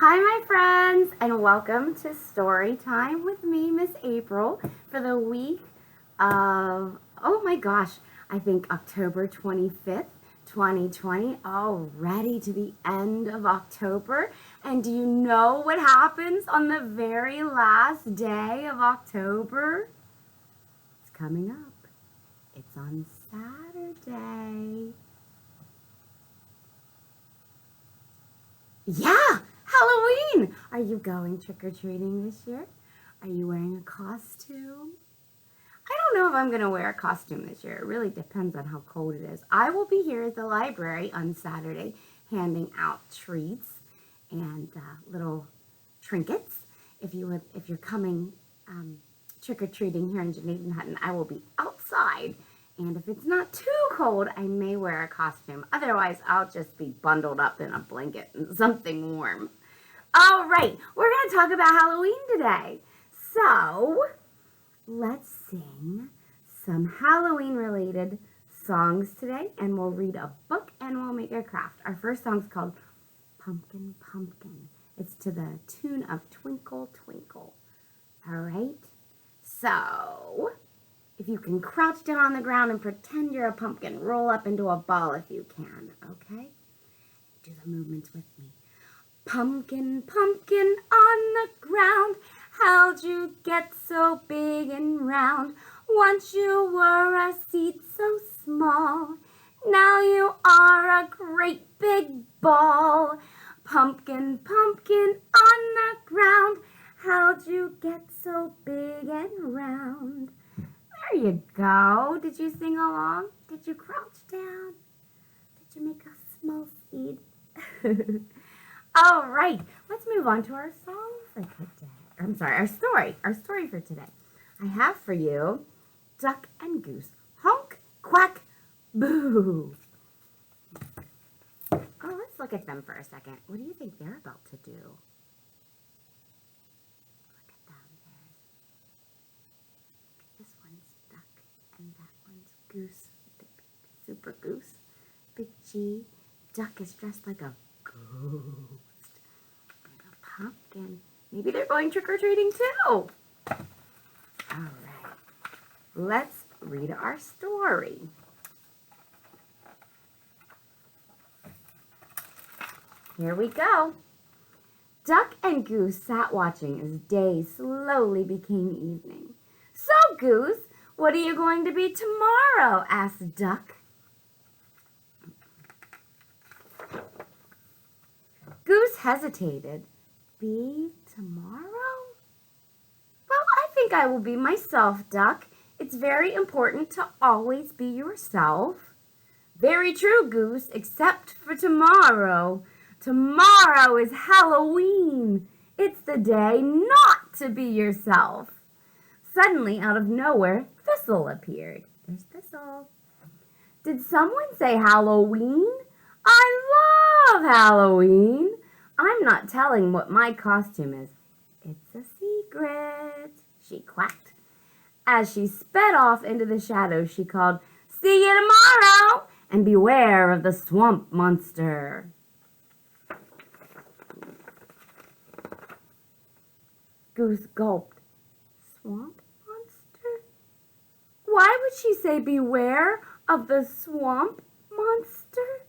Hi, my friends, and welcome to Story Time with me, Miss April, for the week of, oh my gosh, I think October 25th, 2020, already to the end of October. And do you know what happens on the very last day of October? It's coming up. It's on Saturday. Yeah, Halloween! Are you going trick-or-treating this year? Are you wearing a costume? I don't know if I'm going to wear a costume this year. It really depends on how cold it is. I will be here at the library on Saturday handing out treats and little trinkets. If you're coming trick-or-treating here in Dunedin Hutton, I will be outside. And if it's not too cold, I may wear a costume. Otherwise, I'll just be bundled up in a blanket and something warm. All right, we're going to talk about Halloween today. So, let's sing some Halloween-related songs today, and we'll read a book and we'll make a craft. Our first song's called Pumpkin, Pumpkin. It's to the tune of Twinkle, Twinkle. All right? So, if you can crouch down on the ground and pretend you're a pumpkin, roll up into a ball if you can, okay? Do the movements with me. Pumpkin, pumpkin on the ground, how'd you get so big and round? Once you were a seed so small, now you are a great big ball. Pumpkin, pumpkin on the ground, how'd you get so big and round? There you go. Did you sing along? Did you crouch down? Did you make a small seed? All right, let's move on to our song for today. I'm sorry, our story for today. I have for you Duck and Goose. Honk, quack, boo. Oh, let's look at them for a second. What do you think they're about to do? Look at them. This one's duck and that one's goose. Big, super goose. Big G. Duck is dressed like a ghost. And a pumpkin. Maybe they're going trick-or-treating too. All right. Let's read our story. Here we go. Duck and Goose sat watching as day slowly became evening. So, Goose, what are you going to be tomorrow? Asked Duck. Goose hesitated. Be tomorrow? Well, I think I will be myself, Duck. It's very important to always be yourself. Very true, Goose, except for tomorrow. Tomorrow is Halloween. It's the day not to be yourself. Suddenly, out of nowhere, Thistle appeared. There's Thistle. Did someone say Halloween? I love Halloween. I'm not telling what my costume is. It's a secret, she quacked. As she sped off into the shadows, she called, See you tomorrow, and beware of the swamp monster. Goose gulped. Swamp monster? Why would she say beware of the swamp monster?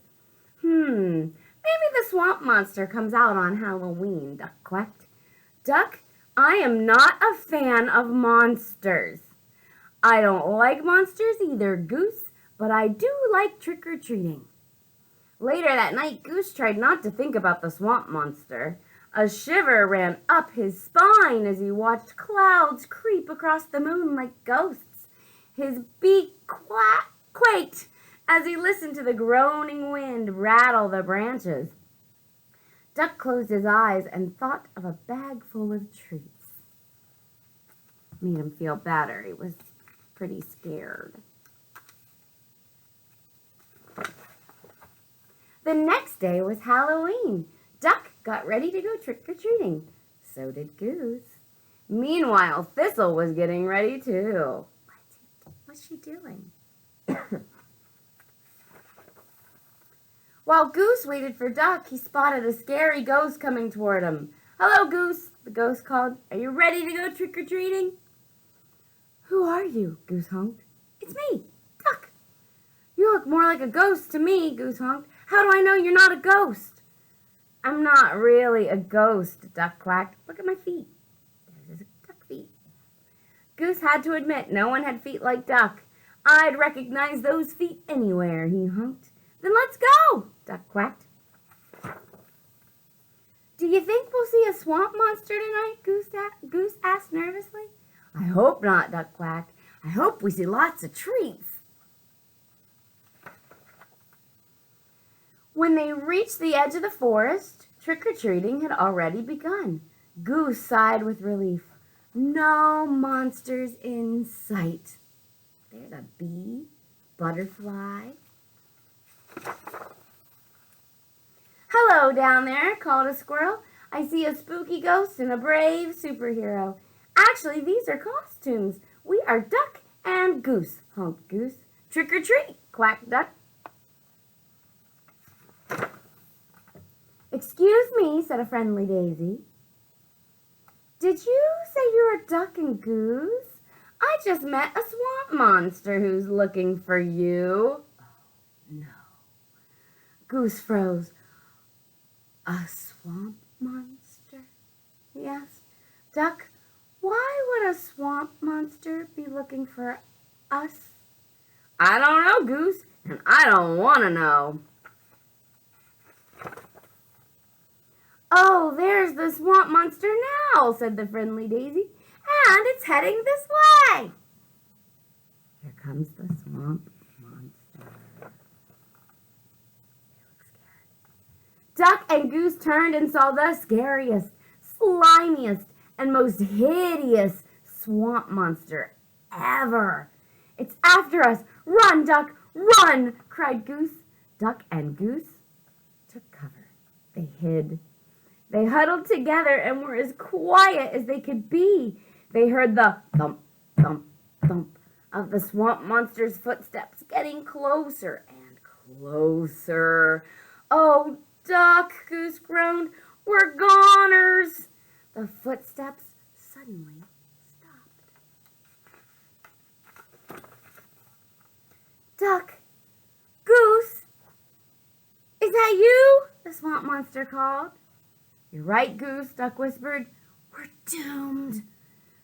Maybe the swamp monster comes out on Halloween, Duck quacked. Duck, I am not a fan of monsters. I don't like monsters either, Goose, but I do like trick-or-treating. Later that night, Goose tried not to think about the swamp monster. A shiver ran up his spine as he watched clouds creep across the moon like ghosts. His beak quaked as he listened to the groaning wind rattle the branches. Duck closed his eyes and thought of a bag full of treats. Made him feel better. He was pretty scared. The next day was Halloween. Duck got ready to go trick-or-treating. So did Goose. Meanwhile, Thistle was getting ready too. What's she doing? While Goose waited for Duck, he spotted a scary ghost coming toward him. "Hello, Goose," the ghost called. "Are you ready to go trick-or-treating?" "Who are you?" Goose honked. "It's me, Duck." "You look more like a ghost to me," Goose honked. "How do I know you're not a ghost?" "I'm not really a ghost," Duck quacked. "Look at my feet. There's his duck feet." Goose had to admit no one had feet like Duck. "I'd recognize those feet anywhere," he honked. "Then let's go," Duck quacked. "Do you think we'll see a swamp monster tonight?" Goose asked nervously. "I hope not," Duck quacked. "I hope we see lots of treats." When they reached the edge of the forest, trick-or-treating had already begun. Goose sighed with relief. No monsters in sight. There's a bee, butterfly. "Hello down there," called a squirrel. "I see a spooky ghost and a brave superhero. Actually, these are costumes. We are Duck and Goose," honked Goose. "Trick or treat," quacked Duck. "Excuse me," said a friendly daisy. "Did you say you were Duck and Goose? I just met a swamp monster who's looking for you." "Oh, no." Goose froze. "A swamp monster?" he asked. "Duck, why would a swamp monster be looking for us?" "I don't know, Goose, and I don't want to know." "Oh, there's the swamp monster now," said the friendly daisy, "and it's heading this way." Here comes the swamp monster. They look scared. Duck and Goose turned and saw the scariest, slimiest, and most hideous swamp monster ever. "It's after us! Run, Duck, run!" cried Goose. Duck and Goose took cover. They hid. They huddled together and were as quiet as they could be. They heard the thump, thump, thump of the swamp monster's footsteps getting closer and closer. "Oh, Duck," Goose groaned, "we're goners." The footsteps suddenly stopped. "Duck, Goose, is that you?" the swamp monster called. "You're right, Goose," Duck whispered. "We're doomed."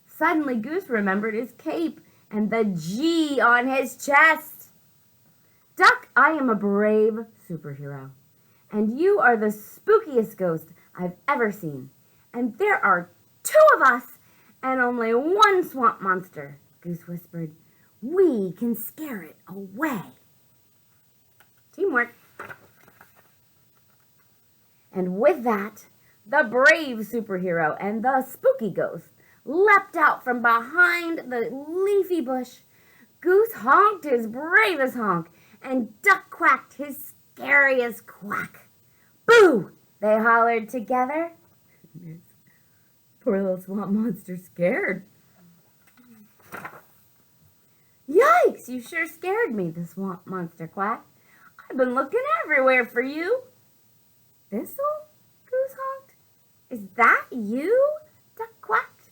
Suddenly, Goose remembered his cape and the G on his chest. "Duck, I am a brave superhero, and you are the spookiest ghost I've ever seen. And there are 2 of us and only 1 swamp monster," Goose whispered. "We can scare it away." Teamwork. And with that, the brave superhero and the spooky ghost leapt out from behind the leafy bush. Goose honked his bravest honk, and Duck quacked his scariest quack. "Boo!" they hollered together. Poor little swamp monster scared. "Yikes, you sure scared me," the swamp monster quacked. "I've been looking everywhere for you." "Thistle?" Goose honked. "Is that you?" Duck quacked.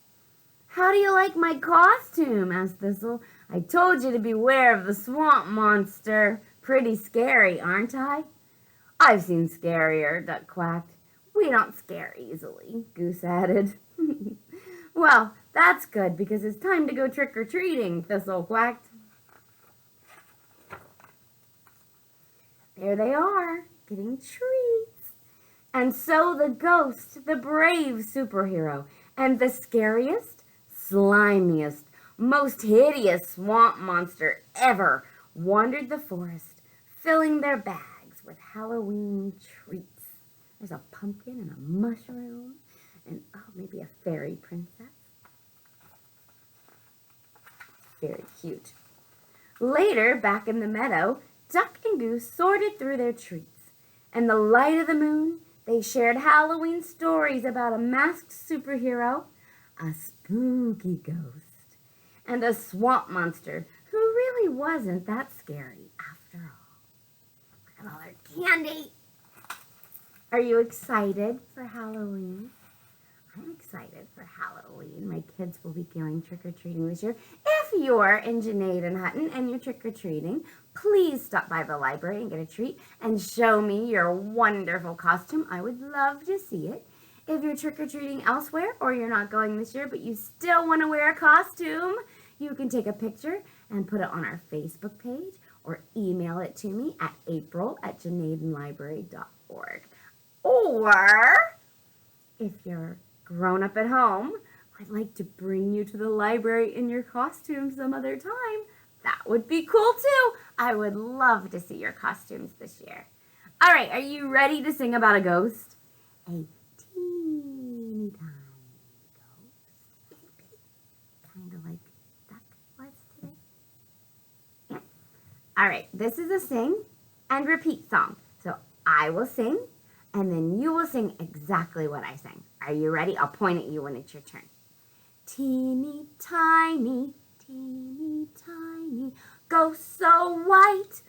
"How do you like my costume?" asked Thistle. "I told you to beware of the swamp monster. Pretty scary, aren't I?" "I've seen scarier," Duck quacked. "We don't scare easily," Goose added. "Well, that's good, because it's time to go trick-or-treating," Thistle quacked. There they are, getting treats. And so the ghost, the brave superhero, and the scariest, slimiest, most hideous swamp monster ever wandered the forest, filling their bags with Halloween treats. There's a pumpkin and a mushroom and, maybe a fairy princess. Very cute. Later, back in the meadow, Duck and Goose sorted through their treats. In the light of the moon, they shared Halloween stories about a masked superhero, a spooky ghost, and a swamp monster who really wasn't that scary after all. Look at all their candy. Are you excited for Halloween? I'm excited for Halloween. My kids will be going trick-or-treating this year. If you're in Janaid and Hutton and you're trick-or-treating, please stop by the library and get a treat and show me your wonderful costume. I would love to see it. If you're trick-or-treating elsewhere or you're not going this year but you still want to wear a costume, you can take a picture and put it on our Facebook page or email it to me at april@janaidenlibrary.org. Or if you're grown up at home, I'd like to bring you to the library in your costume some other time. That would be cool too. I would love to see your costumes this year. All right, are you ready to sing about a ghost? A teeny tiny ghost. Kind of like Duck was today. Yeah. All right, this is a sing and repeat song. So I will sing and then you will sing exactly what I sang. Are you ready? I'll point at you when it's your turn. Teeny tiny, ghost so white,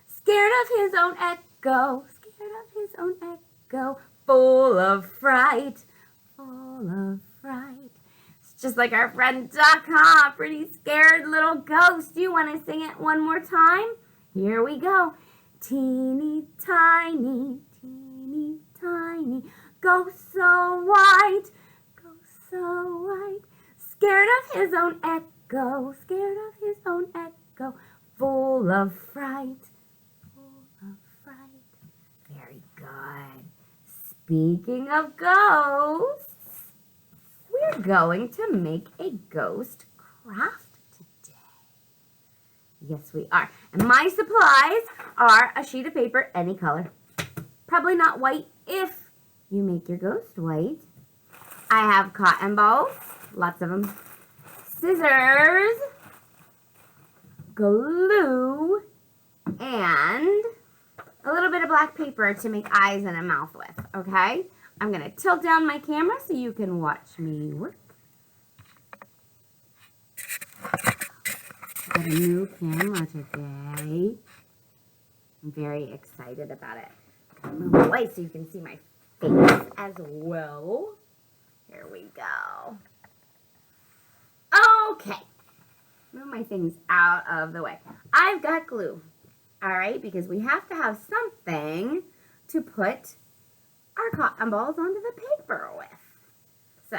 scared of his own echo, full of fright, It's just like our friend Duck, huh? Pretty scared little ghost. Do you want to sing it one more time? Here we go. Teeny tiny, ghost so white, scared of his own echo, full of fright, Very good. Speaking of ghosts, we're going to make a ghost craft today. Yes, we are. And my supplies are a sheet of paper, any color. Probably not white if you make your ghost white. I have cotton balls, lots of them, scissors, glue, and a little bit of black paper to make eyes and a mouth with, okay? I'm going to tilt down my camera so you can watch me work. Got a new camera today. I'm very excited about it. Move away so you can see my face as well. Here we go. Okay. Move my things out of the way. I've got glue. All right, because we have to have something to put our cotton balls onto the paper with. So,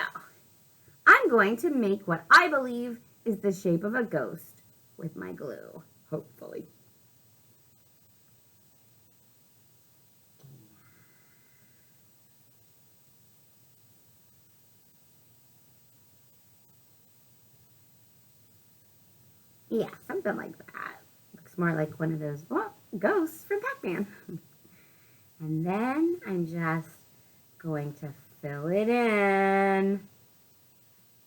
I'm going to make what I believe is the shape of a ghost with my glue, hopefully. Yeah, something like that. Looks more like one of those, well, ghosts from Pac-Man. And then I'm just going to fill it in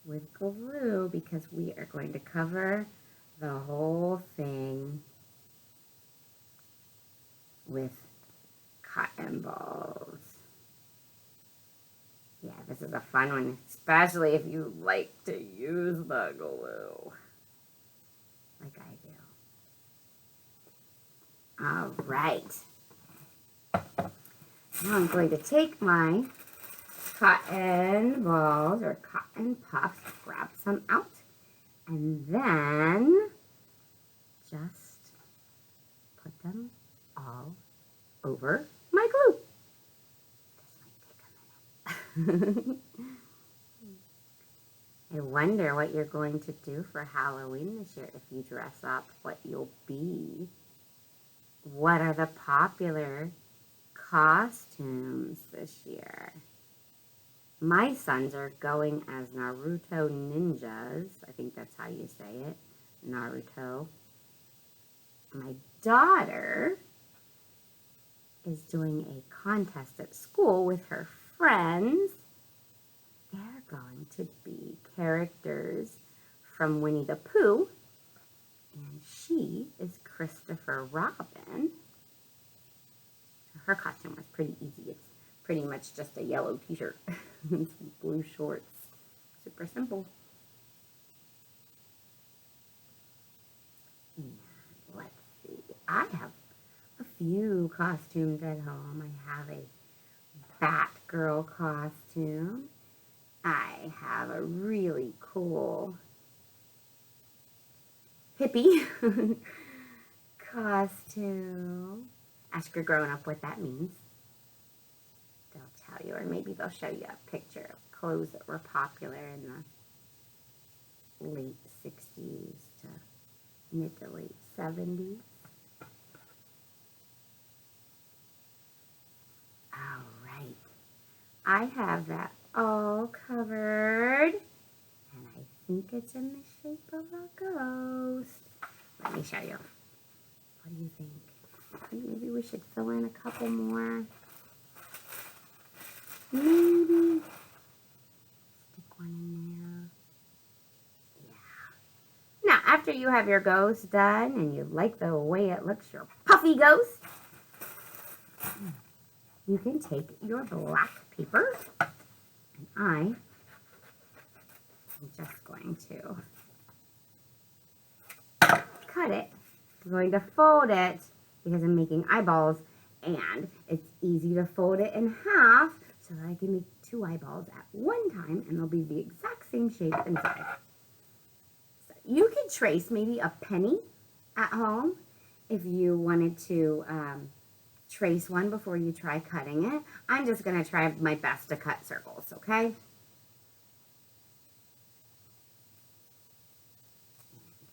with glue because we are going to cover the whole thing with cotton balls. Yeah, this is a fun one, especially if you like to use the glue, like I do. All right. Now I'm going to take my cotton balls or cotton puffs, grab some out, and then just put them all over my glue. This might take a minute. I wonder what you're going to do for Halloween this year if you dress up, what you'll be. What are the popular costumes this year? My sons are going as Naruto ninjas. I think that's how you say it. Naruto. My daughter is doing a contest at school with her friends. They're going to be characters from Winnie the Pooh. And she is Christopher Robin. Her costume was pretty easy. It's pretty much just a yellow t-shirt and some blue shorts. Super simple. And let's see. I have a few costumes at home. I have a Batgirl costume. I have a really cool hippie costume. Ask your grown-up what that means. They'll tell you, or maybe they'll show you a picture of clothes that were popular in the late 60s to mid to late 70s. All right. I have that all covered. And I think it's in the shape of a ghost. Let me show you. What do you think? Maybe we should fill in a couple more. Maybe stick one in there. Yeah. Now, after you have your ghost done and you like the way it looks, your puffy ghost, you can take your black paper, and I am just going to cut it. I'm going to fold it because I'm making eyeballs, and it's easy to fold it in half so that I can make 2 eyeballs at one time, and they'll be the exact same shape inside. So you could trace maybe a penny at home if you wanted to trace one before you try cutting it. I'm just going to try my best to cut circles, okay?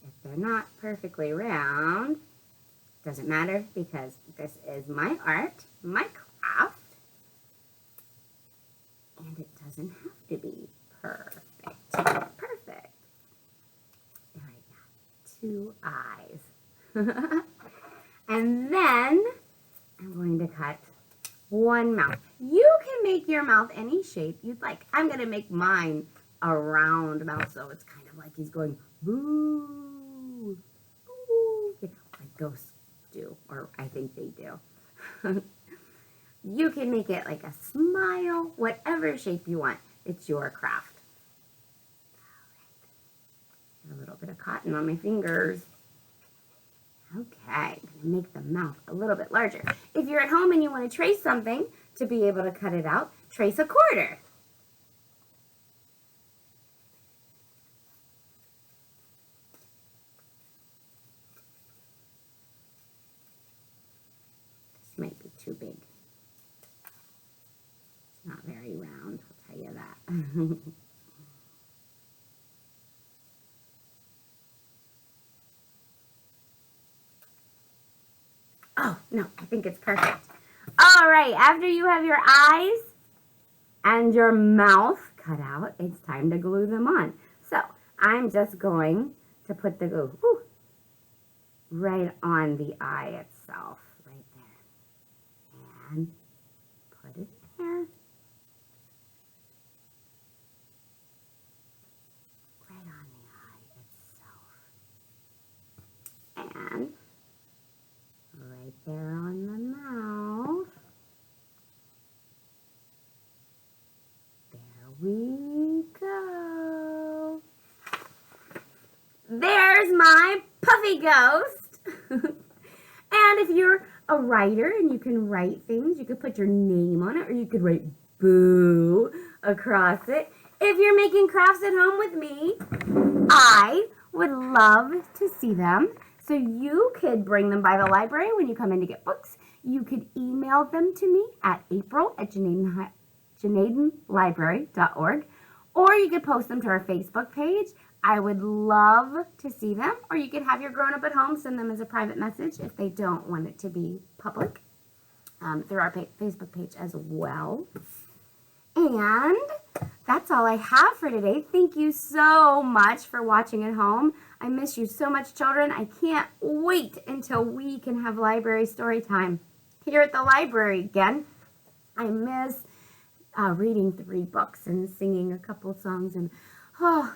If they're not perfectly round, doesn't matter because this is my art, my craft, and it doesn't have to be perfect. Perfect. There I got 2 eyes. And then I'm going to cut 1 mouth. You can make your mouth any shape you'd like. I'm going to make mine a round mouth, so it's kind of like he's going, boo, boo, like ghosts do, or I think they do. You can make it like a smile, whatever shape you want. It's your craft. All right. A little bit of cotton on my fingers. Okay, I'm going to make the mouth a little bit larger. If you're at home and you want to trace something to be able to cut it out, trace a quarter. This might be too big. It's not very round, I'll tell you that. Oh, no, I think it's perfect. All right, after you have your eyes and your mouth cut out, it's time to glue them on. So I'm just going to put the glue right on the eye itself, right there. And put it there. Right on the eye itself. And right there on the mouth. There we go. There's my puffy ghost. And if you're a writer and you can write things, you could put your name on it, or you could write boo across it. If you're making crafts at home with me, I would love to see them. So you could bring them by the library when you come in to get books. You could email them to me at april@JenadenLibrary.org, or you could post them to our Facebook page. I would love to see them, or you could have your grown-up at home send them as a private message if they don't want it to be public through our Facebook page as well. And that's all I have for today. Thank you so much for watching at home. I miss you so much, children. I can't wait until we can have library story time here at the library again. I miss reading 3 books and singing a couple songs. And oh,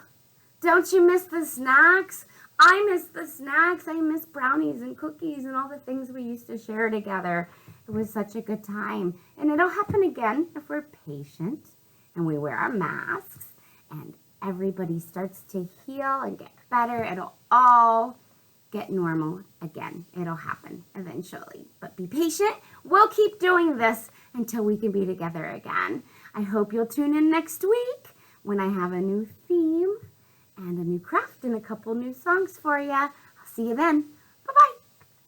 don't you miss the snacks? I miss the snacks. I miss brownies and cookies and all the things we used to share together. It was such a good time. And it'll happen again if we're patient and we wear our masks and everybody starts to heal and get better. It'll all get normal again. It'll happen eventually. But be patient. We'll keep doing this until we can be together again. I hope you'll tune in next week when I have a new theme and a new craft and a couple new songs for you. I'll see you then.